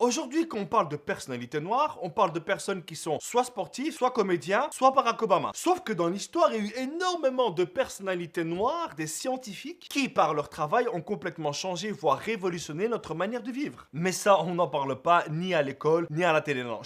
Aujourd'hui, quand on parle de personnalités noires, on parle de personnes qui sont soit sportives, soit comédiens, soit Barack Obama. Sauf que dans l'histoire, il y a eu énormément de personnalités noires, des scientifiques, qui par leur travail ont complètement changé, voire révolutionné notre manière de vivre. Mais ça, on n'en parle pas ni à l'école, ni à la télé. Non,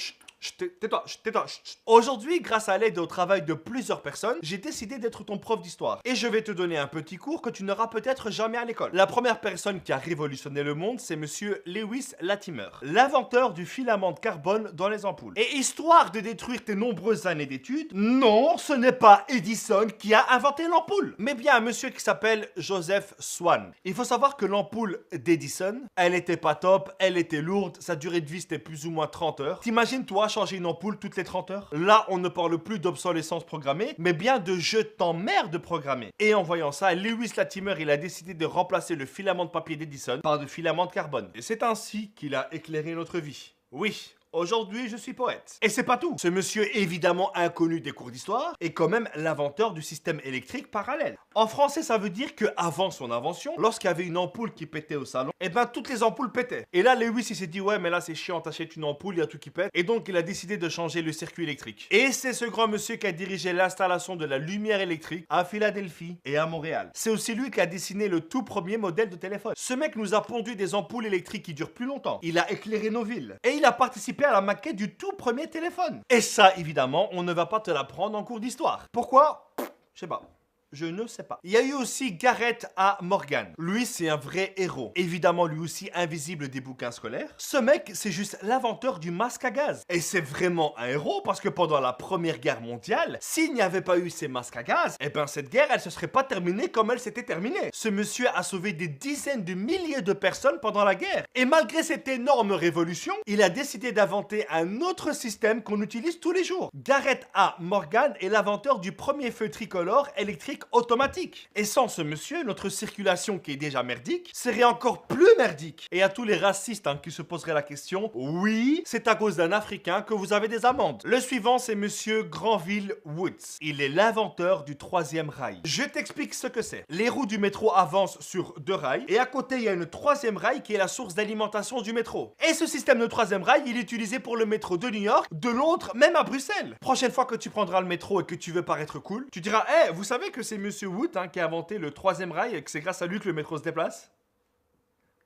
tais-toi, tais-toi. Aujourd'hui, grâce à l'aide et au travail de plusieurs personnes, j'ai décidé d'être ton prof d'histoire. Et je vais te donner un petit cours que tu n'auras peut-être jamais à l'école. La première personne qui a révolutionné le monde, c'est monsieur Lewis Latimer, l'inventeur du filament de carbone dans les ampoules. Et histoire de détruire tes nombreuses années d'études, non, ce n'est pas Edison qui a inventé l'ampoule, mais bien un monsieur qui s'appelle Joseph Swan. Il faut savoir que l'ampoule d'Edison, elle était pas top, elle était lourde, sa durée de vie c'était plus ou moins 30 heures. T'imagines toi changer une ampoule toutes les 30 heures? Là, on ne parle plus d'obsolescence programmée, mais bien de je t'emmerde programmé. Et en voyant ça, Lewis Latimer, il a décidé de remplacer le filament de papier d'Edison par du filament de carbone. Et c'est ainsi qu'il a éclairé notre vie. Oui. Aujourd'hui, je suis poète. Et c'est pas tout. Ce monsieur, évidemment inconnu des cours d'histoire, est quand même l'inventeur du système électrique parallèle. En français, ça veut dire qu'avant son invention, lorsqu'il y avait une ampoule qui pétait au salon, et ben toutes les ampoules pétaient. Et là, Lewis, il s'est dit, ouais, mais là, c'est chiant, t'achètes une ampoule, il y a tout qui pète. Et donc, il a décidé de changer le circuit électrique. Et c'est ce grand monsieur qui a dirigé l'installation de la lumière électrique à Philadelphie et à Montréal. C'est aussi lui qui a dessiné le tout premier modèle de téléphone. Ce mec nous a pondu des ampoules électriques qui durent plus longtemps. Il a éclairé nos villes. Et il a participé à la maquette du tout premier téléphone. Et ça, évidemment, on ne va pas te l'apprendre en cours d'histoire. Pourquoi? Je sais pas. Je ne sais pas. Il y a eu aussi Garrett A. Morgan. Lui, c'est un vrai héros. Évidemment, lui aussi invisible des bouquins scolaires. Ce mec, c'est juste l'inventeur du masque à gaz. Et c'est vraiment un héros parce que pendant la Première Guerre mondiale, s'il n'y avait pas eu ces masques à gaz, eh ben cette guerre, elle se serait pas terminée comme elle s'était terminée. Ce monsieur a sauvé des dizaines de milliers de personnes pendant la guerre. Et malgré cette énorme révolution, il a décidé d'inventer un autre système qu'on utilise tous les jours. Garrett A. Morgan est l'inventeur du premier feu tricolore électrique automatique. Et sans ce monsieur, notre circulation qui est déjà merdique serait encore plus merdique. Et à tous les racistes qui se poseraient la question, oui, c'est à cause d'un Africain que vous avez des amendes. Le suivant, c'est monsieur Granville Woods. Il est l'inventeur du troisième rail. Je t'explique ce que c'est. Les roues du métro avancent sur deux rails et à côté, il y a une troisième rail qui est la source d'alimentation du métro. Et ce système de troisième rail, il est utilisé pour le métro de New York, de Londres, même à Bruxelles. Prochaine fois que tu prendras le métro et que tu veux paraître cool, tu diras, hey, vous savez que c'est monsieur Wood qui a inventé le troisième rail et que c'est grâce à lui que le métro se déplace?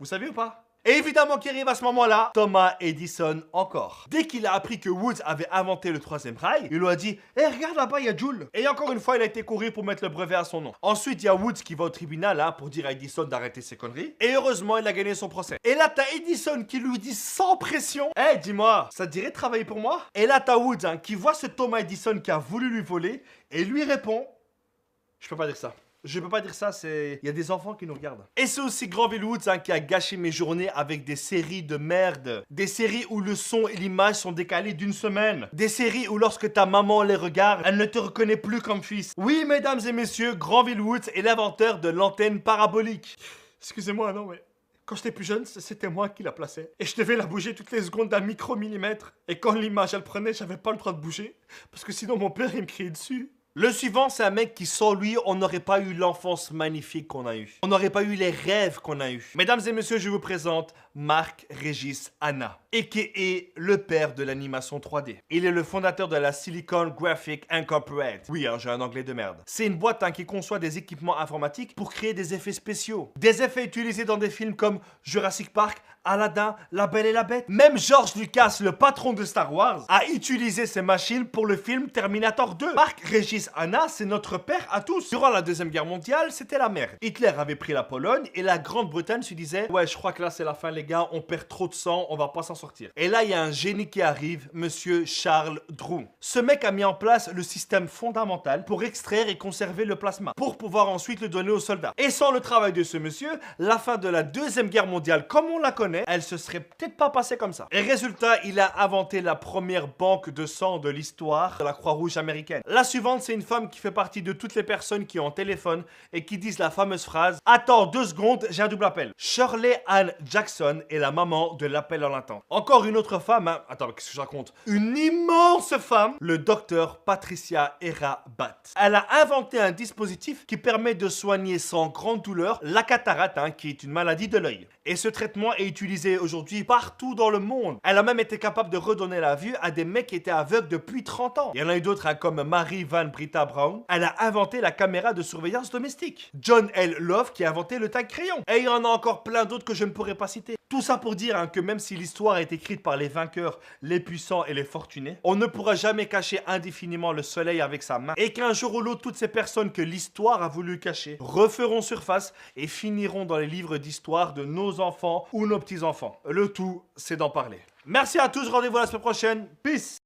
Vous savez ou pas? Et évidemment qui arrive à ce moment-là, Thomas Edison encore. Dès qu'il a appris que Woods avait inventé le troisième rail, il lui a dit « Eh, regarde là-bas, il y a Joule !» Et encore une fois, il a été courir pour mettre le brevet à son nom. Ensuite, il y a Woods qui va au tribunal pour dire à Edison d'arrêter ses conneries. Et heureusement, il a gagné son procès. Et là, t'as Edison qui lui dit sans pression « Eh, dis-moi, ça te dirait de travailler pour moi ?» Et là, t'as Woods qui voit ce Thomas Edison qui a voulu lui voler et lui répond « Je peux pas dire ça. » Je peux pas dire ça, il y a des enfants qui nous regardent. Et c'est aussi Granville Woods qui a gâché mes journées avec des séries de merde. Des séries où le son et l'image sont décalés d'une semaine. Des séries où lorsque ta maman les regarde, elle ne te reconnaît plus comme fils. Oui, mesdames et messieurs, Granville Woods est l'inventeur de l'antenne parabolique. Excusez-moi, non mais... Quand j'étais plus jeune, c'était moi qui la plaçais. Et je devais la bouger toutes les secondes d'un micro-millimètre. Et quand l'image, elle prenait, j'avais pas le droit de bouger. Parce que sinon, mon père, il me criait dessus. Le suivant, c'est un mec qui, sans lui, on n'aurait pas eu l'enfance magnifique qu'on a eue. On n'aurait pas eu les rêves qu'on a eus. Mesdames et messieurs, je vous présente Marc-Régis Hanna, a.k.a. le père de l'animation 3D. Il est le fondateur de la Silicon Graphic Incorporated. Oui, j'ai un anglais de merde. C'est une boîte qui conçoit des équipements informatiques pour créer des effets spéciaux. Des effets utilisés dans des films comme Jurassic Park, Aladdin, La Belle et la Bête. Même George Lucas, le patron de Star Wars, a utilisé ces machines pour le film Terminator 2. Marc-Régis Hanna, c'est notre père à tous. Durant la Deuxième Guerre mondiale, c'était la merde. Hitler avait pris la Pologne et la Grande-Bretagne se disait « Ouais, je crois que là c'est la fin les gars, on perd trop de sang, on va pas s'en sortir. » Et là, il y a un génie qui arrive, monsieur Charles Drew. Ce mec a mis en place le système fondamental pour extraire et conserver le plasma, pour pouvoir ensuite le donner aux soldats. Et sans le travail de ce monsieur, la fin de la Deuxième Guerre mondiale, comme on la connaît, elle se serait peut-être pas passée comme ça. Et résultat, il a inventé la première banque de sang de l'histoire de la Croix-Rouge américaine. La suivante, c'est une femme qui fait partie de toutes les personnes qui ont un téléphone et qui disent la fameuse phrase « Attends 2 secondes, j'ai un double appel ». Shirley Ann Jackson est la maman de l'appel en attente. Encore une autre femme, attends, qu'est-ce que je raconte? Une immense femme, le docteur Patricia Hera Batt. Elle a inventé un dispositif qui permet de soigner sans grande douleur la cataracte, qui est une maladie de l'œil. Et ce traitement est utilisé utilisée aujourd'hui partout dans le monde. Elle a même été capable de redonner la vue à des mecs qui étaient aveugles depuis 30 ans. Il y en a eu d'autres hein, comme Mary Van Britta Brown. Elle a inventé la caméra de surveillance domestique. John L. Love qui a inventé le taille-crayon. Et il y en a encore plein d'autres que je ne pourrais pas citer. Tout ça pour dire hein, que même si l'histoire est écrite par les vainqueurs, les puissants et les fortunés, on ne pourra jamais cacher indéfiniment le soleil avec sa main. Et qu'un jour ou l'autre, toutes ces personnes que l'histoire a voulu cacher referont surface et finiront dans les livres d'histoire de nos enfants ou nos petits-enfants. Le tout, c'est d'en parler. Merci à tous, rendez-vous la semaine prochaine. Peace!